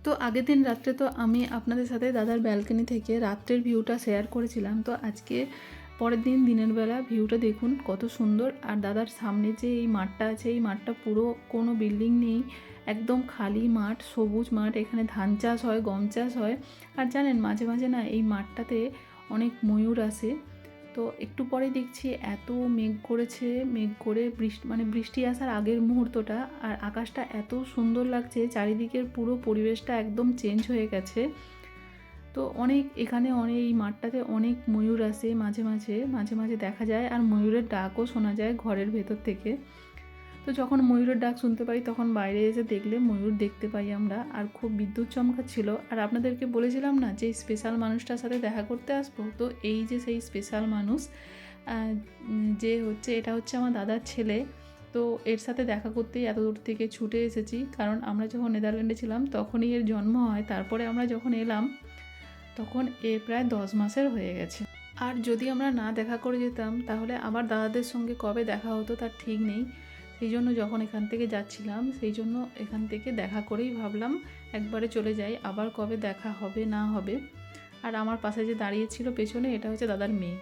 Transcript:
তো আগের দিন রাত্রে তো আমি আপনাদের সাথে দাদার ব্যালকনি থেকে রাত্রের ভিউটা শেয়ার করেছিলাম। তো আজকে পরের দিন দিনের বেলা ভিউটা দেখুন কত সুন্দর। আর দাদার সামনে যে এই মাঠটা আছে, এই মাঠটা পুরো কোনো বিল্ডিং নেই, একদম খালি মাঠ, সবুজ মাঠ। এখানে ধান চাষ হয়, গম চাষ হয়। আর জানেন মাঝে মাঝে না এই মাঠটাতে অনেক ময়ূর আসে। তো একটু পরে দেখছি এত মেঘ করেছে, মেঘ করে বৃষ্টি আসার আগের মুহূর্তটা, আর আকাশটা এত সুন্দর লাগছে, চারিদিকের পুরো পরিবেশটা একদম চেঞ্জ হয়ে গেছে। তো এখানে এই মাঠটাতে অনেক ময়ূর আসে, মাঝে মাঝে দেখা যায়। আর ময়ূরের ডাকও শোনা যায় ঘরের ভেতর থেকে। তো যখন ময়ূরের ডাক শুনতে পাই তখন বাইরে এসে দেখলে ময়ূর দেখতে পাই আমরা। আর খুব বিদ্যুৎ চমকাচ্ছিল। আর আপনাদেরকে বলেছিলাম না যে স্পেশাল মানুষটার সাথে দেখা করতে আসবো, তো এই যে সেই স্পেশাল মানুষ, যে হচ্ছে এটা হচ্ছে আমার দাদার ছেলে। তো এর সাথে দেখা করতেই এত দূর থেকে ছুটে এসেছি, কারণ আমরা যখন নেদারল্যান্ডে ছিলাম তখনই এর জন্ম হয়। তারপরে আমরা যখন এলাম তখন এ প্রায় 10 মাসের হয়ে গেছে। আর যদি আমরা না দেখা করে যেতাম তাহলে আবার দাদাদের সঙ্গে কবে দেখা হতো তার ঠিক নেই। সেই জন্য যখন এখান থেকে যাচ্ছিলাম, সেই জন্য এখান থেকে দেখা করেই ভাবলাম একবারে চলে যাই, আবার কবে দেখা হবে না হবে। আর আমার পাশে যে দাঁড়িয়েছিল পেছনে, এটা হচ্ছে দাদার মেয়ে।